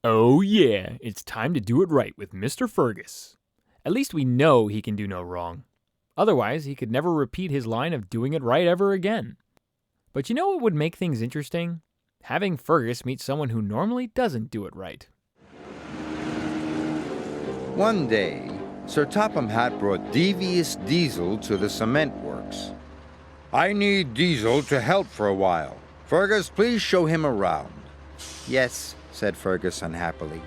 Oh yeah, it's time to do it right with Mr. Fergus. At least we know he can do no wrong. Otherwise, he could never repeat his line of doing it right ever again. But you know what would make things interesting? Having Fergus meet someone who normally doesn't do it right. One day, Sir Topham Hatt brought devious Diesel to the cement works. I need Diesel to help for a while. Fergus, please show him around. Yes, said Fergus unhappily.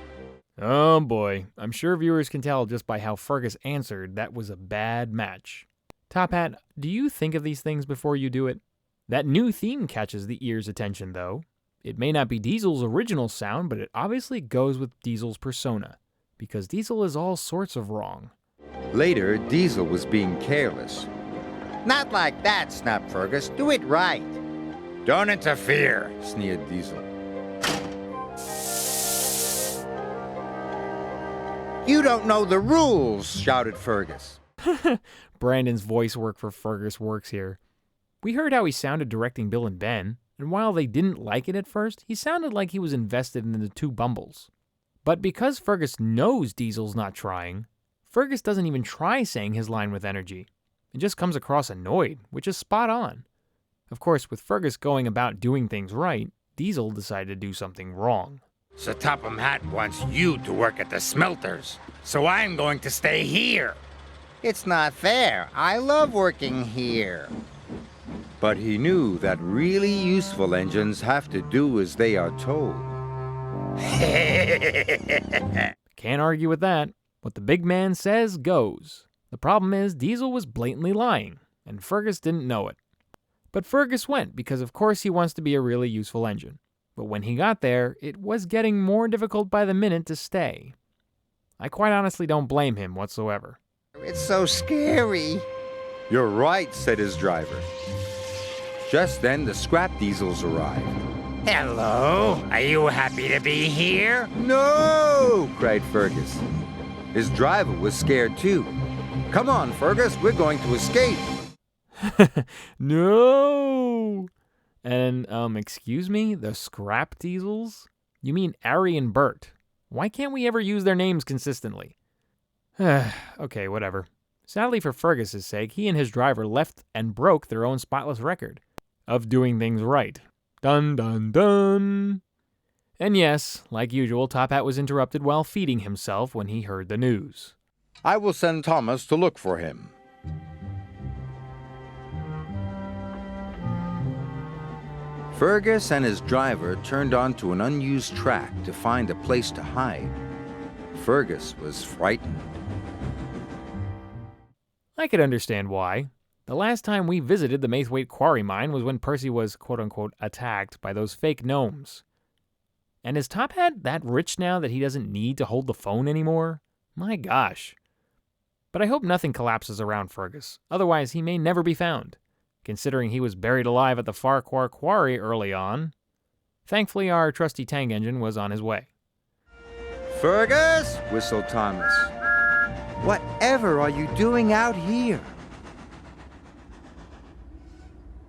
Oh boy, I'm sure viewers can tell just by how Fergus answered that was a bad match. Top Hat, do you think of these things before you do it? That new theme catches the ear's attention though. It may not be Diesel's original sound, but it obviously goes with Diesel's persona, because Diesel is all sorts of wrong. Later, Diesel was being careless. Not like that, snapped Fergus. Do it right. Don't interfere, sneered Diesel. You don't know the rules, shouted Fergus. Brandon's voice work for Fergus works here. We heard how he sounded directing Bill and Ben, and while they didn't like it at first, he sounded like he was invested in the two Bumbles. But because Fergus knows Diesel's not trying, Fergus doesn't even try saying his line with energy. It just comes across annoyed, which is spot on. Of course, with Fergus going about doing things right, Diesel decided to do something wrong. Sir Topham Hatt wants you to work at the smelters, so I'm going to stay here. It's not fair. I love working here. But he knew that really useful engines have to do as they are told. Can't argue with that. What the big man says goes. The problem is Diesel was blatantly lying, and Fergus didn't know it. But Fergus went because of course he wants to be a really useful engine. But when he got there, it was getting more difficult by the minute to stay. I quite honestly don't blame him whatsoever. It's so scary. You're right, said his driver. Just then, the scrap Diesels arrived. Hello, are you happy to be here? No, cried Fergus. His driver was scared too. Come on, Fergus, we're going to escape. No! And, excuse me, the scrap Diesels? You mean Ari and Bert. Why can't we ever use their names consistently? Okay, whatever. Sadly for Fergus's sake, he and his driver left and broke their own spotless record of doing things right. Dun dun dun! And yes, like usual, Top Hat was interrupted while feeding himself when he heard the news. I will send Thomas to look for him. Fergus and his driver turned onto an unused track to find a place to hide. Fergus was frightened. I could understand why. The last time we visited the Maithwaite quarry mine was when Percy was quote-unquote attacked by those fake gnomes. And is Top Hat that rich now that he doesn't need to hold the phone anymore? My gosh. But I hope nothing collapses around Fergus, otherwise he may never be found, considering he was buried alive at the Farquhar Quarry early on. Thankfully, our trusty tank engine was on his way. Fergus, whistled Thomas. Whatever are you doing out here?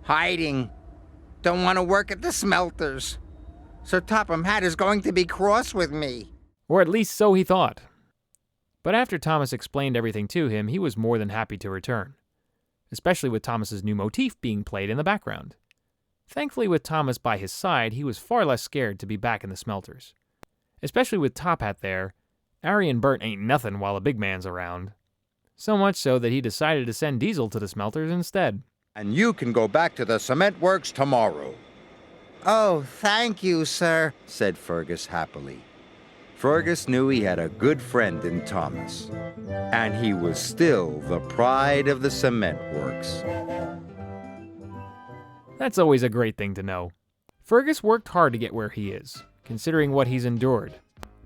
Hiding. Don't want to work at the smelters. Sir Topham Hatt is going to be cross with me. Or at least so he thought. But after Thomas explained everything to him, he was more than happy to return, especially with Thomas's new motif being played in the background. Thankfully, with Thomas by his side, he was far less scared to be back in the smelters. Especially with Top Hat there, Ari and Bert ain't nothing while a big man's around. So much so that he decided to send Diesel to the smelters instead. And you can go back to the cement works tomorrow. Oh, thank you, sir, said Fergus happily. Fergus knew he had a good friend in Thomas, and he was still the pride of the cement works. That's always a great thing to know. Fergus worked hard to get where he is, considering what he's endured.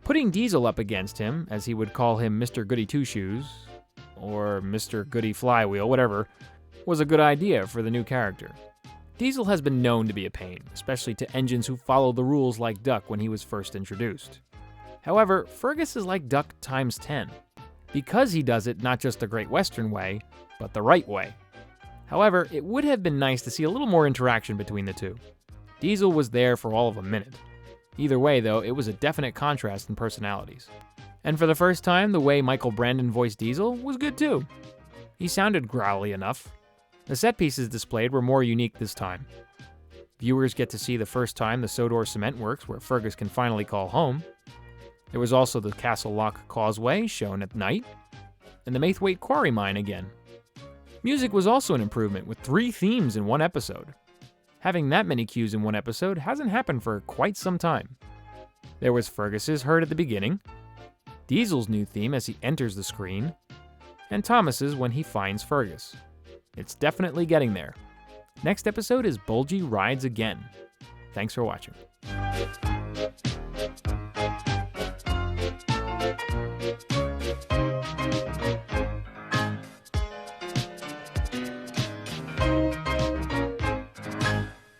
Putting Diesel up against him, as he would call him Mr. Goody Two-Shoes, or Mr. Goody Flywheel, whatever, was a good idea for the new character. Diesel has been known to be a pain, especially to engines who follow the rules like Duck when he was first introduced. However, Fergus is like Duck times 10, because he does it not just the Great Western way, but the right way. However, it would have been nice to see a little more interaction between the two. Diesel was there for all of a minute. Either way, though, it was a definite contrast in personalities. And for the first time, the way Michael Brandon voiced Diesel was good too. He sounded growly enough. The set pieces displayed were more unique this time. Viewers get to see the first time the Sodor Cement Works, where Fergus can finally call home. There was also the Castle Lock Causeway, shown at night, and the Maithwaite Quarry Mine again. Music was also an improvement, with 3 themes in one episode. Having that many cues in one episode hasn't happened for quite some time. There was Fergus's heard at the beginning, Diesel's new theme as he enters the screen, and Thomas's when he finds Fergus. It's definitely getting there. Next episode is Bulgy Rides Again. Thanks for watching.